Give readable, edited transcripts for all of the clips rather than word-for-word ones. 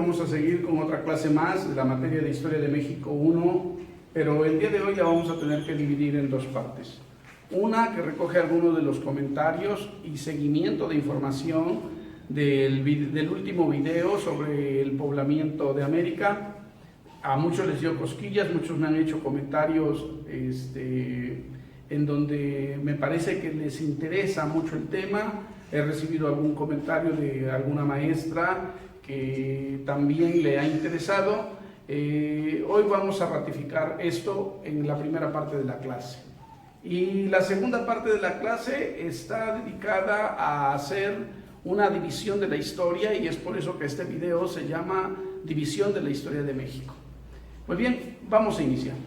vamos a seguir con otra clase más de la materia de Historia de México 1, pero el día de hoy la vamos a tener que dividir en dos partes. Una que recoge algunos de los comentarios y seguimiento de información del último video sobre el poblamiento de América. A muchos les dio cosquillas, muchos me han hecho comentarios en donde me parece que les interesa mucho el tema. He recibido algún comentario de alguna maestra que también le ha interesado. Hoy vamos a ratificar esto en la primera parte de la clase. Y la segunda parte de la clase está dedicada a hacer una división de la historia, y es por eso que este video se llama División de la Historia de México. Pues bien, vamos a iniciar.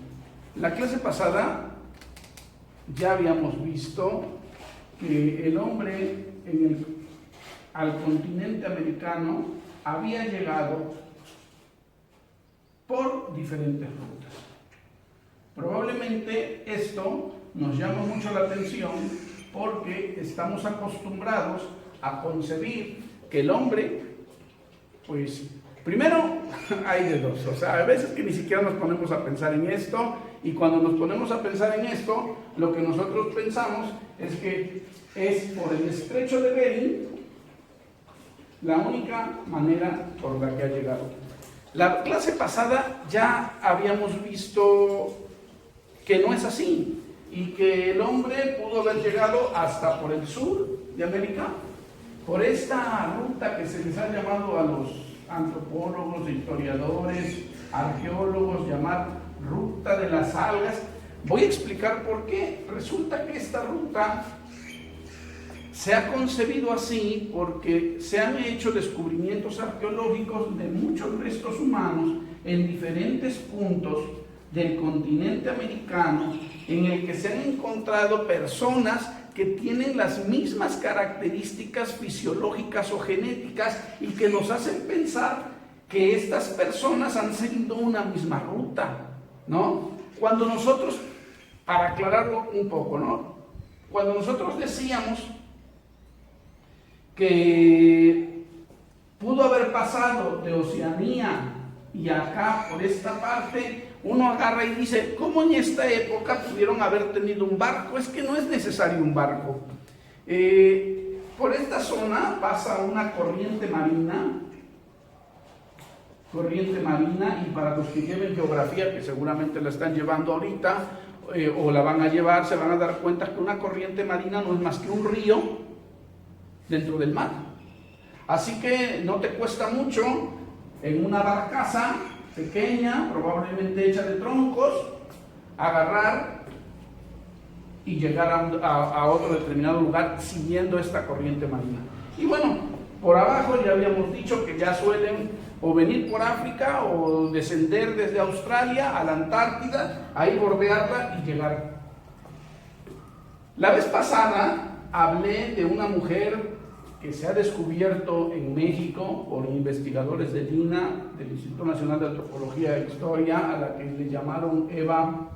La clase pasada ya habíamos visto que el hombre al continente americano había llegado por diferentes rutas. Probablemente esto nos llama mucho la atención porque estamos acostumbrados a concebir que el hombre, pues, primero hay de dos, o sea, a veces que ni siquiera nos ponemos a pensar en esto, y cuando nos ponemos a pensar en esto, lo que nosotros pensamos es que es por el estrecho de Bering la única manera por la que ha llegado. La clase pasada ya habíamos visto que no es así, y que el hombre pudo haber llegado hasta por el sur de América, por esta ruta que se les ha llamado a los antropólogos, historiadores, arqueólogos, llamar ruta de las algas. Voy a explicar por qué. Resulta que esta ruta se ha concebido así porque se han hecho descubrimientos arqueológicos de muchos restos humanos en diferentes puntos del continente americano, en el que se han encontrado personas que tienen las mismas características fisiológicas o genéticas y que nos hacen pensar que estas personas han seguido una misma ruta, ¿no? Cuando nosotros, para aclararlo un poco, ¿no? Cuando nosotros decíamos que pudo haber pasado de Oceanía y acá por esta parte, uno agarra y dice, ¿cómo en esta época pudieron haber tenido un barco? Es que no es necesario un barco. Por esta zona pasa una corriente marina, y para los que lleven geografía, que seguramente la están llevando ahorita, o la van a llevar, se van a dar cuenta que una corriente marina no es más que un río dentro del mar. Así que no te cuesta mucho en una barcaza pequeña, probablemente hecha de troncos, agarrar y llegar a otro determinado lugar siguiendo esta corriente marina. Y bueno, por abajo ya habíamos dicho que ya suelen o venir por África o descender desde Australia a la Antártida, ahí bordearla y llegar. La vez pasada hablé de una mujer que se ha descubierto en México por investigadores del INA, del Instituto Nacional de Antropología e Historia, a la que le llamaron Eva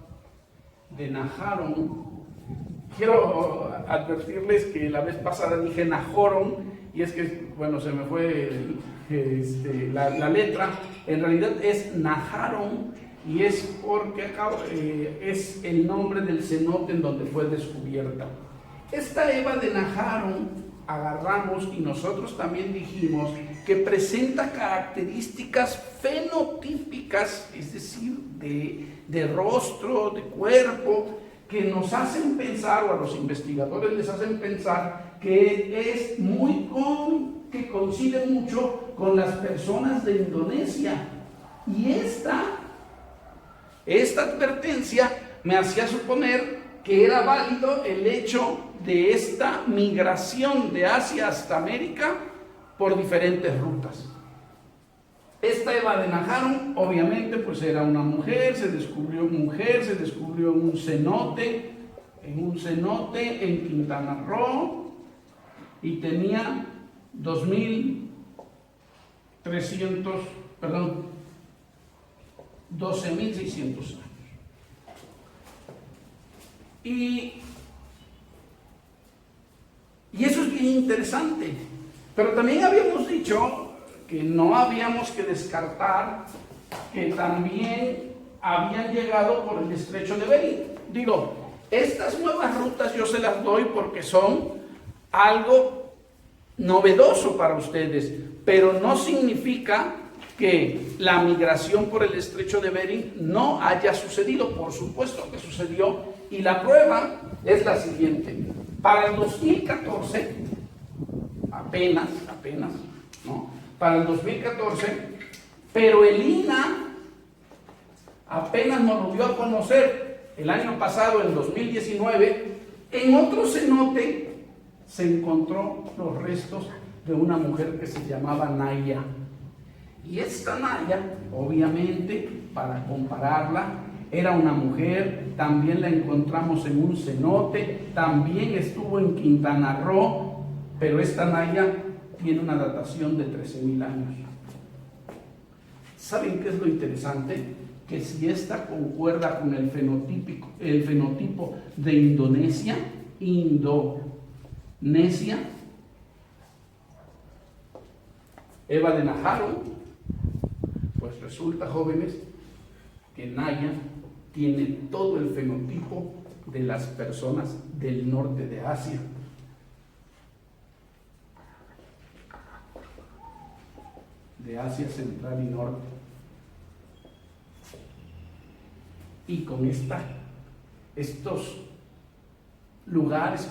de Najaron. Quiero advertirles que la vez pasada dije Najoron, y es que, bueno, se me fue la letra. En realidad es Najaron, y es porque es el nombre del cenote en donde fue descubierta. Esta Eva de Najaron agarramos y nosotros también dijimos que presenta características fenotípicas, es decir, de rostro, de cuerpo, que nos hacen pensar, o a los investigadores les hacen pensar, que es que coincide mucho con las personas de Indonesia. Y esta advertencia me hacía suponer que era válido el hecho de esta migración de Asia hasta América por diferentes rutas. Esta Eva de Najaron, obviamente, pues era una mujer, se descubrió en un cenote en Quintana Roo, y tenía 12.600 años. Y eso es bien interesante. Pero también habíamos dicho que no habíamos que descartar que también habían llegado por el estrecho de Bering. Digo, estas nuevas rutas yo se las doy porque son algo novedoso para ustedes, pero no significa que la migración por el estrecho de Bering no haya sucedido. Por supuesto que sucedió, y la prueba es la siguiente. Para el 2014, apenas, ¿no? Para el 2014, pero el INA apenas nos lo dio a conocer el año pasado, en 2019, en otro cenote se encontró los restos de una mujer que se llamaba Naya. Y esta Naya, obviamente, para compararla, era una mujer, también la encontramos en un cenote, también estuvo en Quintana Roo, pero esta Naya tiene una datación de 13,000 años. ¿Saben qué es lo interesante? Que si esta concuerda con el fenotipo de Indonesia, Eva de Najaro, pues resulta, jóvenes, que Naya tiene todo el fenotipo de las personas del norte de Asia. De Asia Central y Norte. Y con estos lugares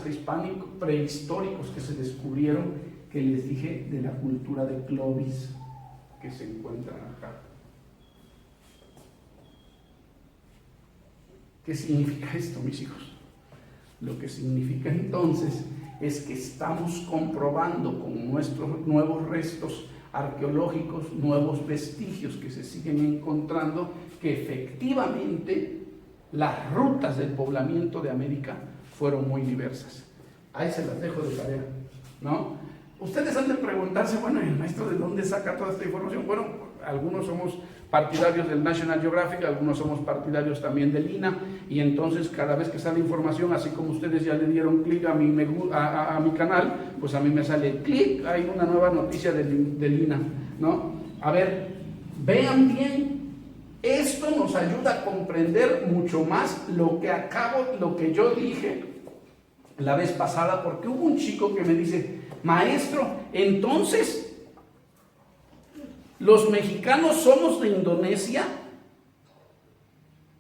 prehistóricos que se descubrieron, que les dije de la cultura de Clovis, que se encuentran acá. ¿Qué significa esto, mis hijos? Lo que significa entonces es que estamos comprobando con nuestros nuevos restos arqueológicos, nuevos vestigios que se siguen encontrando, que efectivamente las rutas del poblamiento de América fueron muy diversas. Ahí se las dejo de tarea, ¿no? Ustedes han de preguntarse, bueno, ¿el maestro de dónde saca toda esta información? Bueno, algunos somos partidarios del National Geographic, algunos somos partidarios también del INA, y entonces cada vez que sale información, así como ustedes ya le dieron clic a mi canal, pues a mí me sale clic, hay una nueva noticia del INA, ¿no? A ver, vean bien, esto nos ayuda a comprender mucho más lo que yo dije la vez pasada, porque hubo un chico que me dice, maestro, entonces, ¿los mexicanos somos de Indonesia?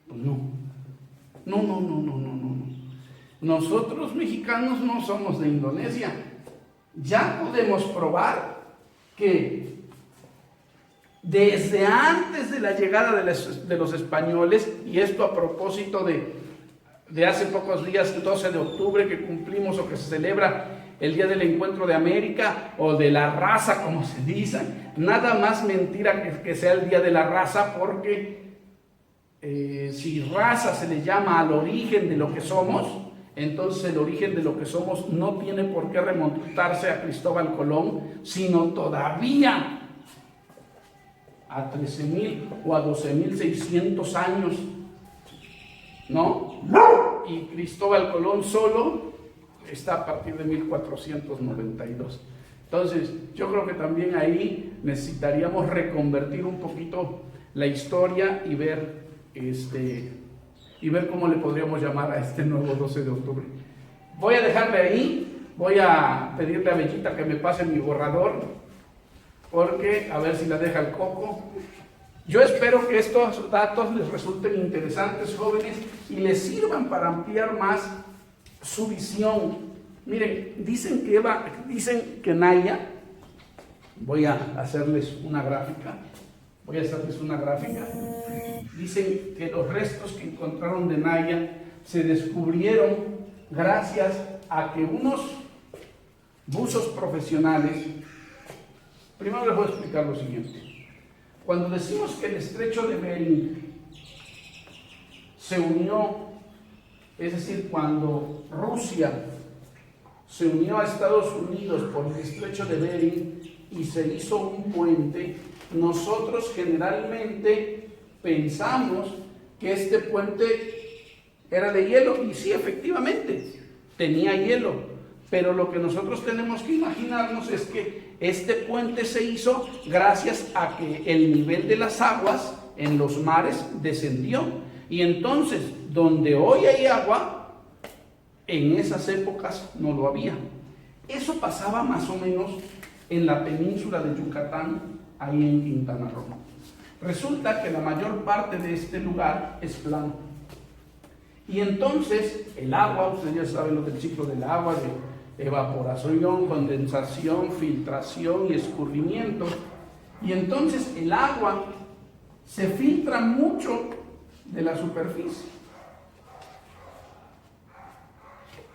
Pues no. Nosotros mexicanos no somos de Indonesia. Ya podemos probar que desde antes de la llegada de los españoles, y esto a propósito de hace pocos días, el 12 de octubre, que cumplimos o que se celebra el Día del Encuentro de América, o de la raza, como se dice, nada más mentira que sea el Día de la Raza, porque si raza se le llama al origen de lo que somos, entonces el origen de lo que somos no tiene por qué remontarse a Cristóbal Colón, sino todavía a 13,000 o a 12,600 años, ¿no? Y Cristóbal Colón solo está a partir de 1492. Entonces, yo creo que también ahí necesitaríamos reconvertir un poquito la historia y ver cómo le podríamos llamar a este nuevo 12 de octubre. Voy a dejarle ahí, voy a pedirle a Bellita que me pase mi borrador, porque a ver si la deja el coco. Yo espero que estos datos les resulten interesantes, jóvenes, y les sirvan para ampliar más su visión. Miren, dicen que Naya, voy a hacerles una gráfica, dicen que los restos que encontraron de Naya se descubrieron gracias a que unos buzos profesionales, primero les voy a explicar lo siguiente. Cuando decimos que el estrecho de Bering se unió, es decir, cuando Rusia se unió a Estados Unidos por el estrecho de Bering y se hizo un puente, nosotros generalmente pensamos que este puente era de hielo, y sí, efectivamente, tenía hielo, Pero lo que nosotros tenemos que imaginarnos es que este puente se hizo gracias a que el nivel de las aguas en los mares descendió. Y entonces, donde hoy hay agua, en esas épocas no lo había. Eso pasaba más o menos en la península de Yucatán, ahí en Quintana Roo. Resulta que la mayor parte de este lugar es plano. Y entonces el agua, ustedes ya saben lo del ciclo del agua, de evaporación, condensación, filtración y escurrimiento. Y entonces el agua se filtra mucho de la superficie.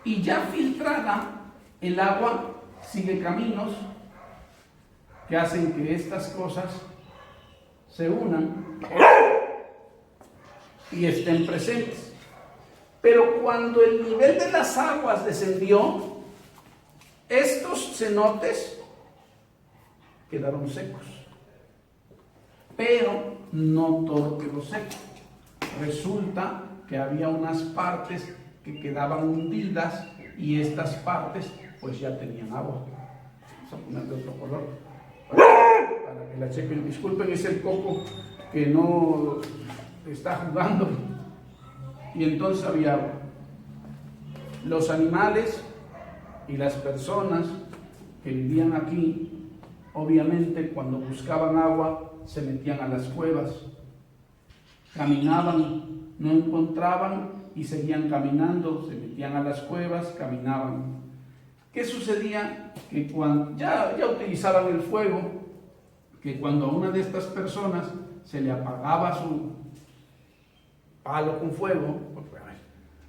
Y ya filtrada, el agua sigue caminos que hacen que estas cosas se unan y estén presentes. Pero cuando el nivel de las aguas descendió, estos cenotes quedaron secos. Pero no todo quedó seco. Resulta que había unas partes que quedaban hundidas y estas partes pues ya tenían agua. Vamos a poner de otro color para que la chequen. Disculpen, es el coco que no está jugando. Y entonces había agua. Los animales y las personas que vivían aquí, obviamente cuando buscaban agua se metían a las cuevas, caminaban, no encontraban y seguían caminando, se metían a las cuevas, caminaban. ¿Qué sucedía? Que cuando ya utilizaban el fuego, que cuando a una de estas personas se le apagaba su palo con fuego, porque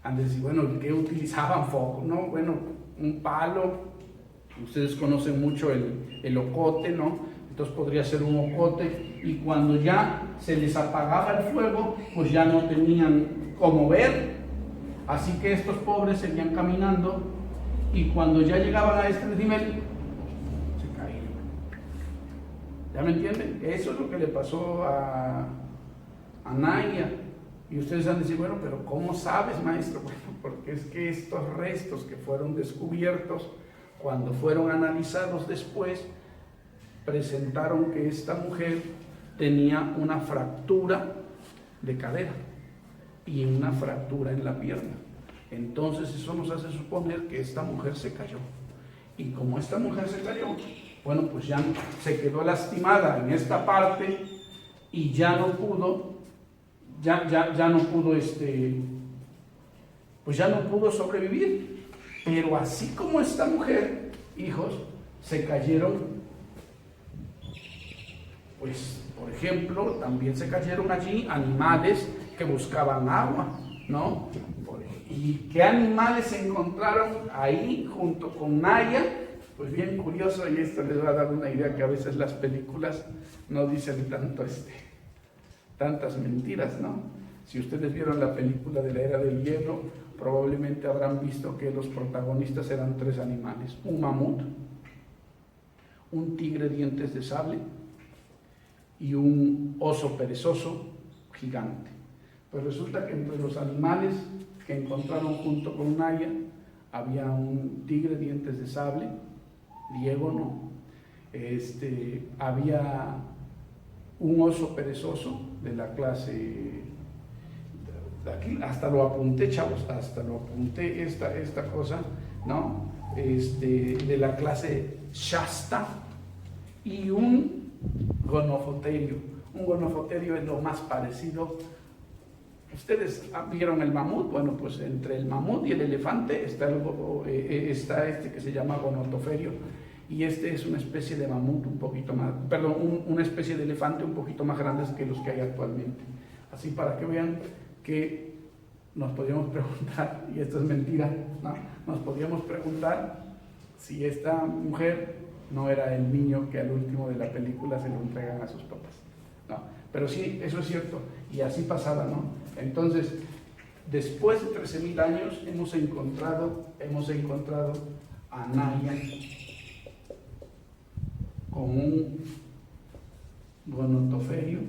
han de decir, bueno, ¿qué utilizaban fuego? No, bueno, un palo, ustedes conocen mucho el ocote, ¿no? Entonces podría ser un ocote, y cuando ya se les apagaba el fuego, pues ya no tenían cómo ver, así que estos pobres seguían caminando, y cuando ya llegaban a este nivel, se caían. ¿Ya me entienden? Eso es lo que le pasó a Naya. Y ustedes van a decir, bueno, pero ¿cómo sabes, maestro? Bueno, porque es que estos restos que fueron descubiertos, cuando fueron analizados después, presentaron que esta mujer tenía una fractura de cadera y una fractura en la pierna. Entonces eso nos hace suponer que esta mujer se cayó. Y como esta mujer se cayó, bueno, pues ya se quedó lastimada en esta parte y ya no pudo pues ya no pudo sobrevivir. Pero así como esta mujer, hijos, se cayeron, pues por ejemplo, también se cayeron allí animales que buscaban agua, ¿no? ¿Y qué animales se encontraron ahí junto con Naya? Pues bien curioso, y esto les va a dar una idea que a veces las películas no dicen tantas mentiras, ¿no? Si ustedes vieron la película de la Era del Hielo, probablemente habrán visto que los protagonistas eran 3 animales: un mamut, un tigre dientes de sable y un oso perezoso gigante. Pues resulta que entre los animales que encontraron junto con Naya había un tigre dientes de sable, Diego no, había un oso perezoso de la clase, aquí hasta lo apunté, chavos, esta cosa, ¿no? De la clase Shasta, y un gonofoterio. Un gonofoterio es lo más parecido. Ustedes vieron el mamut. Bueno, pues entre el mamut y el elefante está este que se llama gonotoferio, y este es una especie de mamut un poquito más, perdón, una especie de elefante un poquito más grandes que los que hay actualmente. Así para que vean que nos podríamos preguntar, y esto es mentira, ¿no? Nos podríamos preguntar si esta mujer no era el niño que al último de la película se lo entregan a sus papás, ¿no? Pero sí, eso es cierto, y así pasaba, ¿no? Entonces, después de 13,000 años hemos encontrado a Naya con un gonotoferio,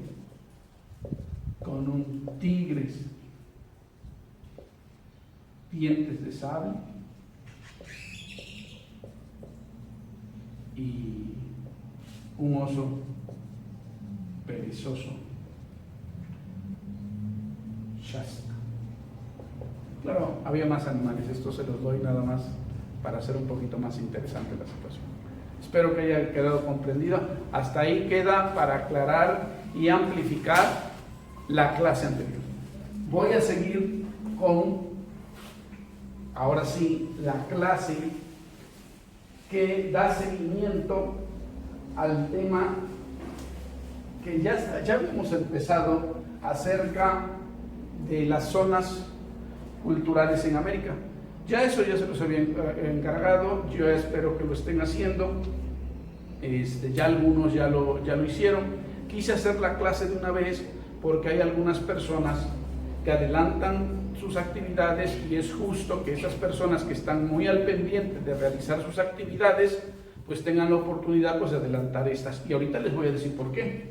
con un tigres dientes de sable y un oso perezoso, Shasta. Claro, había más animales, esto se los doy nada más para hacer un poquito más interesante la situación. Espero que haya quedado comprendido. Hasta ahí queda para aclarar y amplificar la clase anterior. Voy a seguir con, ahora sí, la clase que da seguimiento al tema que ya habíamos empezado acerca de las zonas culturales en América. Ya eso ya se los había encargado, yo espero que lo estén haciendo. Ya algunos ya lo hicieron. Quise hacer la clase de una vez porque hay algunas personas que adelantan sus actividades y es justo que esas personas que están muy al pendiente de realizar sus actividades pues tengan la oportunidad pues de adelantar estas, y ahorita les voy a decir por qué.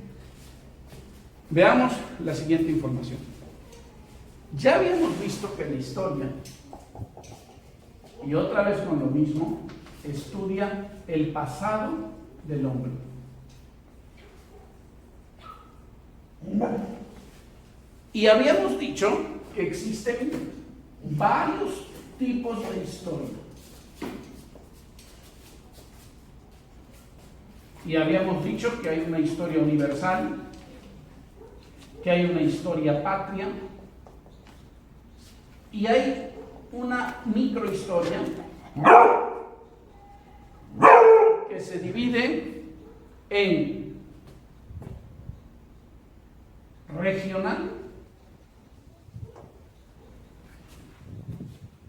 Veamos la siguiente información. Ya habíamos visto que la historia, y otra vez con lo mismo, estudia el pasado del hombre. Y habíamos dicho que existen varios tipos de historia. Y habíamos dicho que hay una historia universal, que hay una historia patria, y hay una microhistoria que se divide en regional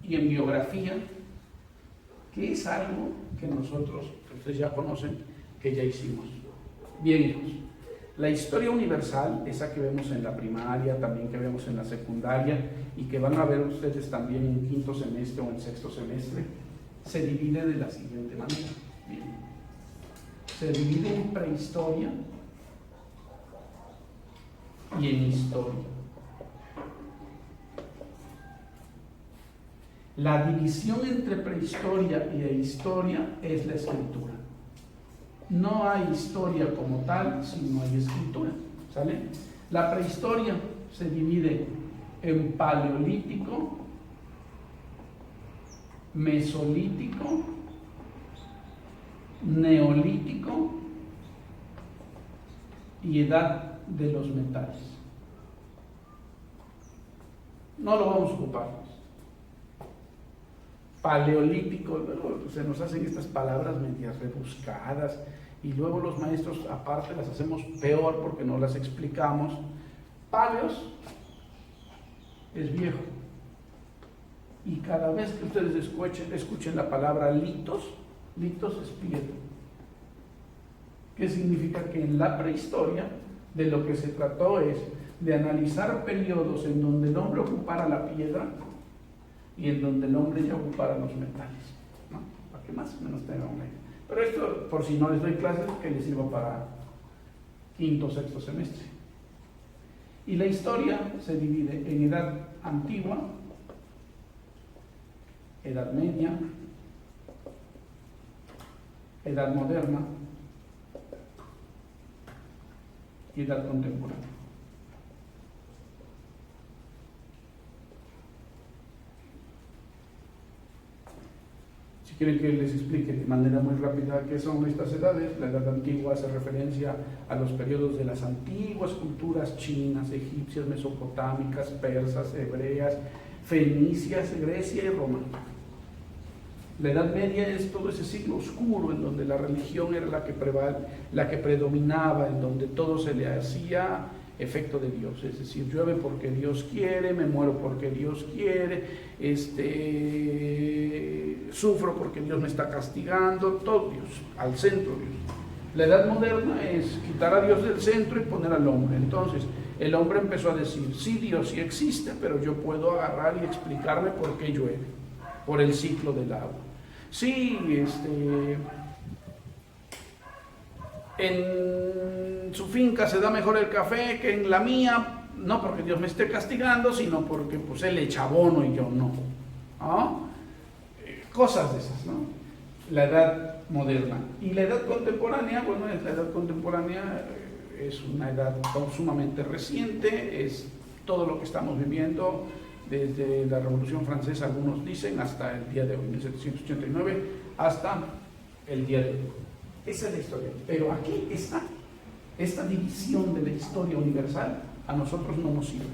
y en biografía, que es algo que nosotros, que ustedes ya conocen, que ya hicimos. Bien, hijos, la historia universal, esa que vemos en la primaria, también que vemos en la secundaria y que van a ver ustedes también en quinto semestre o en sexto semestre, se divide de la siguiente manera. Bien. Se divide en prehistoria y en historia. La división entre prehistoria y historia es la escritura. No hay historia como tal si no hay escritura, ¿sale? La prehistoria se divide en paleolítico, mesolítico, neolítico y edad de los metales. No lo vamos a ocupar. Paleolítico, luego se nos hacen estas palabras medias rebuscadas y luego los maestros aparte las hacemos peor porque no las explicamos. Paleos es viejo, y cada vez que ustedes escuchen la palabra litos es piedra. ¿Qué significa? Que en la prehistoria de lo que se trató es de analizar periodos en donde el hombre ocupara la piedra y en donde el hombre ya ocupara los metales, ¿no? Para que más o menos tengan una idea. Pero esto, por si no les doy clases, que les sirva para quinto o sexto semestre. Y la historia se divide en edad antigua, edad media, edad moderna y edad contemporánea. Si quieren que les explique de manera muy rápida qué son estas edades, la edad antigua hace referencia a los periodos de las antiguas culturas chinas, egipcias, mesopotámicas, persas, hebreas, fenicias, Grecia y Roma. La Edad Media es todo ese siglo oscuro en donde la religión era la que predominaba, en donde todo se le hacía efecto de Dios, es decir, llueve porque Dios quiere, me muero porque Dios quiere, sufro porque Dios me está castigando, todo Dios, al centro Dios. La Edad Moderna es quitar a Dios del centro y poner al hombre. Entonces, el hombre empezó a decir, sí, Dios sí existe, pero yo puedo agarrar y explicarme por qué llueve, por el ciclo del agua. Sí, en su finca se da mejor el café que en la mía, no porque Dios me esté castigando, sino porque pues él echa abono y yo no. ¿Ah? Cosas de esas, ¿no? la edad moderna. Y la edad contemporánea, bueno, la edad contemporánea es una edad sumamente reciente, es todo lo que estamos viviendo desde la Revolución Francesa, algunos dicen, hasta el día de hoy, 1789, hasta el día de hoy. Esa es la historia. Pero aquí está, esta división de la historia universal a nosotros no nos sirve.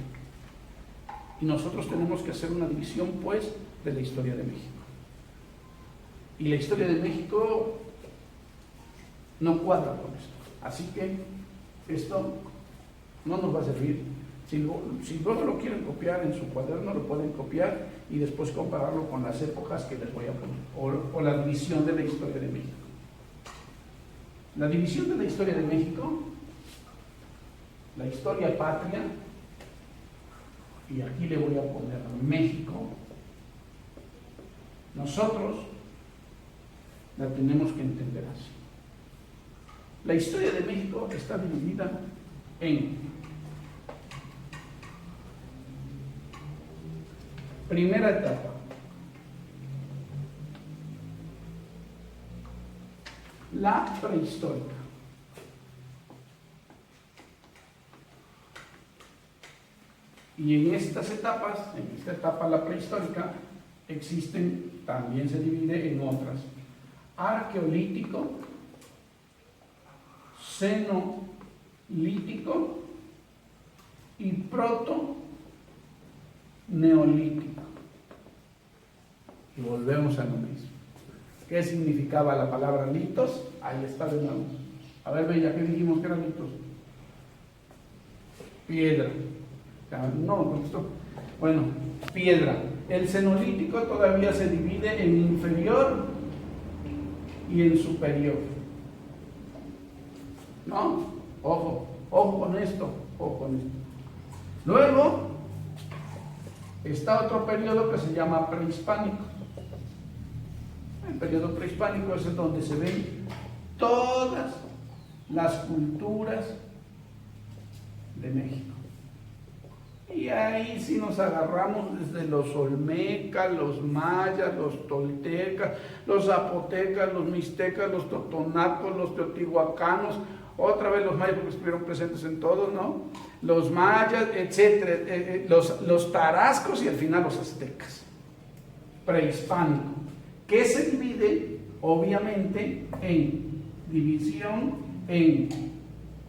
Y nosotros tenemos que hacer una división, pues, de la historia de México. Y la historia de México no cuadra con esto. Así que esto no nos va a servir. Si luego lo quieren copiar en su cuaderno, lo pueden copiar y después compararlo con las épocas que les voy a poner, o la división de la historia de México. La división de la historia de México, la historia patria, y aquí le voy a poner México, nosotros la tenemos que entender así. La historia de México está dividida en primera etapa, la prehistórica. Y en estas etapas, en esta etapa, la prehistórica, también se divide en otras: arqueolítico, cenolítico y proto-neolítico. Y volvemos a lo mismo. ¿Qué significaba la palabra litos? Ahí está de nuevo. A ver, Bella, ¿qué dijimos que era litos? Piedra. No, contestó. Bueno, piedra. El cenolítico todavía se divide en inferior y en superior. ¿No? Ojo con esto, ojo con esto. Luego está otro periodo que se llama prehispánico. El periodo prehispánico es en donde se ven todas las culturas de México. Y ahí sí nos agarramos desde los olmecas, los mayas, los toltecas, los zapotecas, los mixtecas, los totonacos, los teotihuacanos, otra vez los mayas porque estuvieron presentes en todos, ¿no? Los mayas, etcétera, los tarascos y al final los aztecas. Prehispánico, que se divide obviamente en división en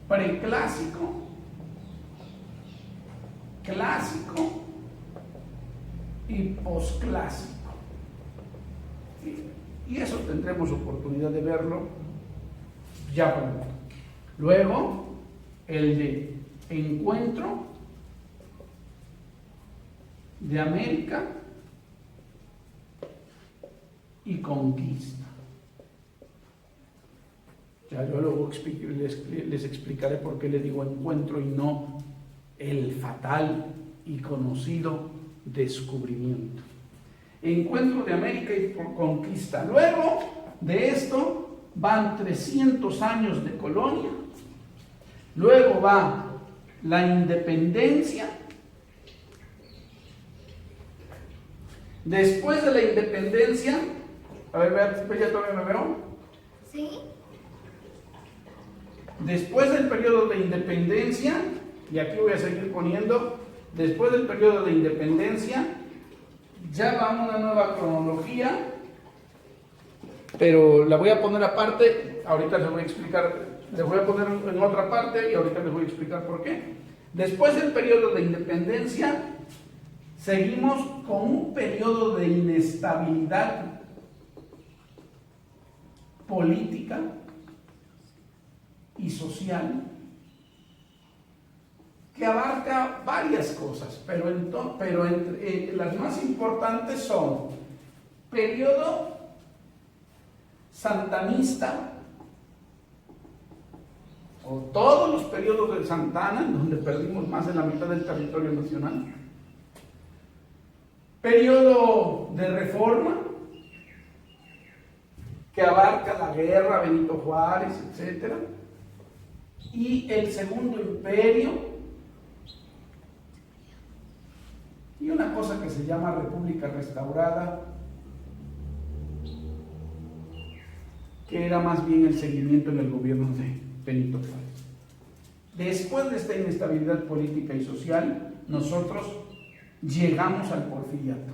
preclásico, clásico y posclásico. Y eso tendremos oportunidad de verlo ya pronto. Luego, el de encuentro de América y conquista. Ya yo luego les explicaré por qué le digo encuentro y no el fatal y conocido descubrimiento. Encuentro de América y por conquista. Luego de esto van 300 años de colonia. Luego va la independencia. Después de la independencia, a ver, ¿ya todavía me veo? Sí. Después del periodo de independencia, y aquí voy a seguir poniendo, después del periodo de independencia, ya va una nueva cronología, pero la voy a poner aparte, ahorita les voy a explicar, les voy a poner en otra parte y ahorita les voy a explicar por qué. Después del periodo de independencia, seguimos con un periodo de inestabilidad política y social que abarca varias cosas, pero entre las más importantes son periodo santanista, o todos los periodos de Santana, en donde perdimos más de la mitad del territorio nacional, periodo de reforma, que abarca la guerra, Benito Juárez, etc. Y el Segundo Imperio, y una cosa que se llama República Restaurada, que era más bien el seguimiento en el gobierno de Benito Juárez. Después de esta inestabilidad política y social, nosotros llegamos al porfiriato.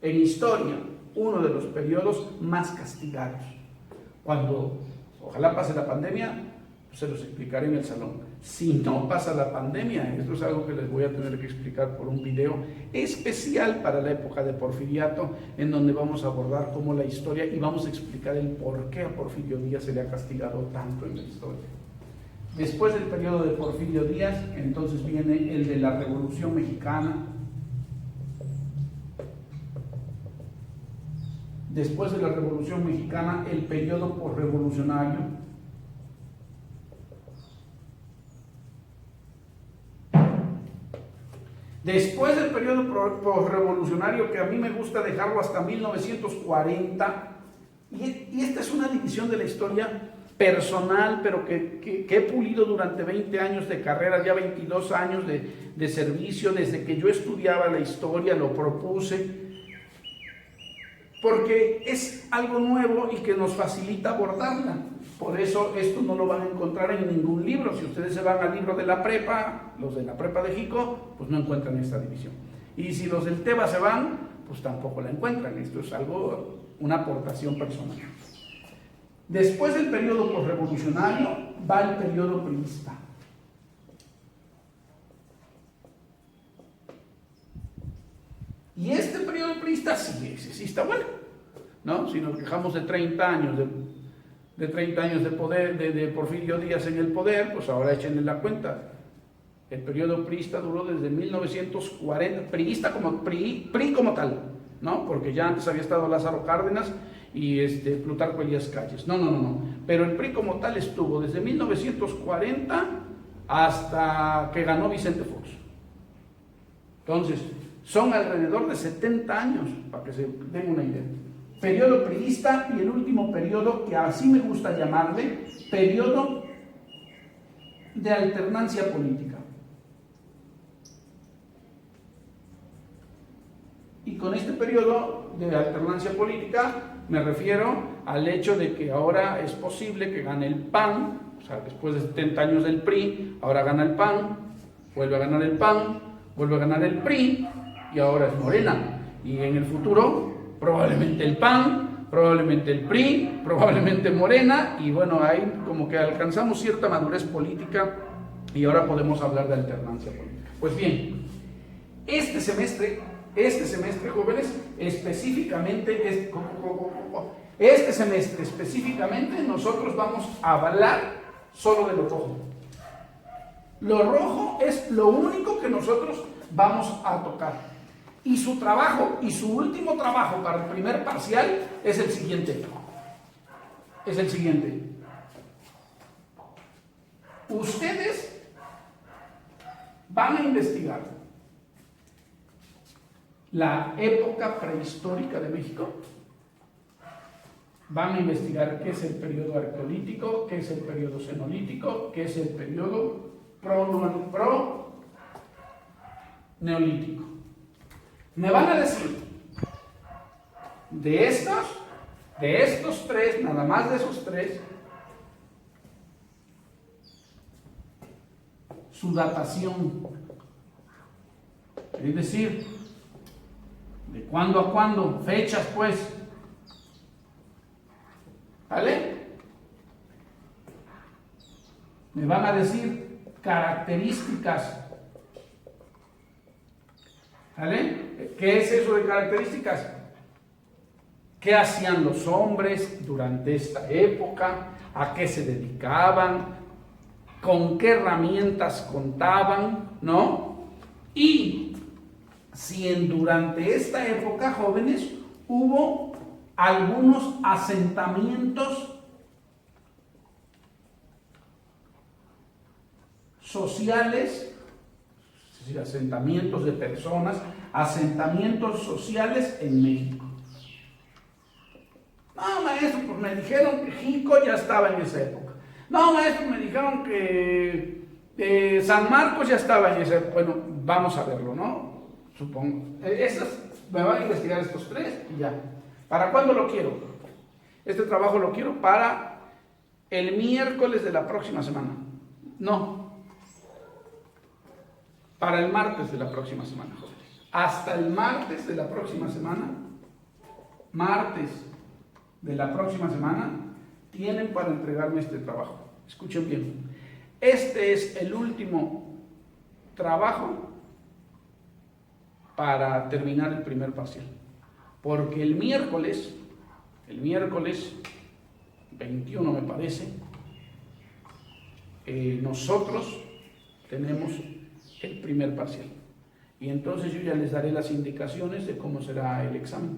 En historia, uno de los periodos más castigados. Cuando ojalá pase la pandemia, pues se los explicaré en el salón. Si no pasa la pandemia, esto es algo que les voy a tener que explicar por un video especial para la época de Porfiriato, en donde vamos a abordar cómo la historia y vamos a explicar el por qué a Porfirio Díaz se le ha castigado tanto en la historia. Después del periodo de Porfirio Díaz, entonces viene el de la Revolución Mexicana. Después de la Revolución Mexicana, el periodo posrevolucionario. Después del periodo posrevolucionario, que a mí me gusta dejarlo hasta 1940, y esta es una división de la historia personal, pero que he pulido durante 20 años de carrera, ya 22 años de servicio, desde que yo estudiaba la historia, lo propuse, porque es algo nuevo y que nos facilita abordarla. Por eso esto no lo van a encontrar en ningún libro. Si ustedes se van al libro de la prepa, los de la prepa de Jico, pues no encuentran esta división. Y si los del TEBA se van, pues tampoco la encuentran. Esto es algo, una aportación personal. Después del periodo posrevolucionario va el periodo priista. Y este periodo priista sí está bueno, ¿no? Si nos quejamos de 30 años de 30 años de poder, de Porfirio Díaz en el poder, pues ahora échenle la cuenta. El periodo priista duró desde 1940, priista como PRI como tal, ¿no? Porque ya antes había estado Lázaro Cárdenas y Plutarco Elías Calles. No. Pero el PRI como tal estuvo desde 1940 hasta que ganó Vicente Fox. Entonces, son alrededor de 70 años, para que se den una idea. Periodo priista y el último periodo, que así me gusta llamarle, periodo de alternancia política. Y con este periodo de alternancia política me refiero al hecho de que ahora es posible que gane el PAN, o sea, después de 70 años del PRI, ahora gana el PAN, vuelve a ganar el PAN, vuelve a ganar el PRI y ahora es Morena. Y en el futuro probablemente el PAN, probablemente el PRI, probablemente Morena, y bueno, ahí como que alcanzamos cierta madurez política y ahora podemos hablar de alternancia política. Pues bien, este semestre, jóvenes, específicamente, nosotros vamos a hablar solo de lo rojo. Lo rojo es lo único que nosotros vamos a tocar. Y su trabajo, y su último trabajo para el primer parcial es el siguiente. Ustedes van a investigar la época prehistórica de México. Van a investigar qué es el periodo arqueolítico, qué es el periodo cenolítico, qué es el periodo pro-neolítico. Me van a decir, de estos tres, nada más de esos tres, su datación. Es decir, de cuándo a cuándo, fechas pues. ¿Vale? Me van a decir características. ¿Vale? ¿Qué es eso de características? ¿Qué hacían los hombres durante esta época? ¿A qué se dedicaban? ¿Con qué herramientas contaban? ¿No? Y si durante esta época, jóvenes, hubo algunos asentamientos sociales, es decir, asentamientos de personas, asentamientos sociales en México. No, maestro, pues me dijeron que Jico ya estaba en esa época. No, maestro, me dijeron que San Marcos ya estaba en esa época. Bueno, vamos a verlo, ¿no? Supongo. Me van a investigar estos tres y ya. ¿Para cuándo lo quiero? Este trabajo lo quiero para el miércoles de la próxima semana. No, para el martes de la próxima semana, jóvenes. Hasta el martes de la próxima semana, martes de la próxima semana, tienen para entregarme este trabajo. Escuchen bien. Este es el último trabajo para terminar el primer parcial. Porque el miércoles 21 me parece, nosotros tenemos el primer parcial. Y entonces yo ya les daré las indicaciones de cómo será el examen,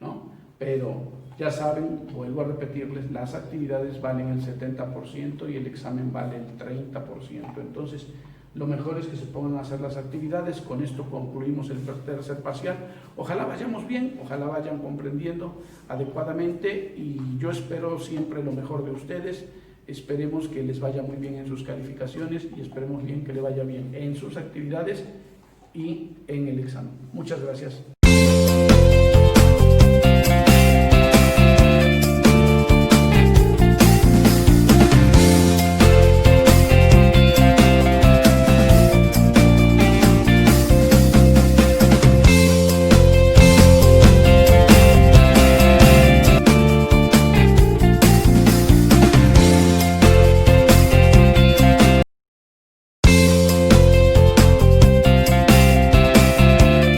¿no? Pero ya saben, vuelvo a repetirles, las actividades valen el 70% y el examen vale el 30%. Entonces, lo mejor es que se pongan a hacer las actividades. Con esto concluimos el tercer parcial. Ojalá vayamos bien, ojalá vayan comprendiendo adecuadamente y yo espero siempre lo mejor de ustedes. Esperemos que les vaya muy bien en sus calificaciones y esperemos bien que le vaya bien en sus actividades y en el examen. Muchas gracias.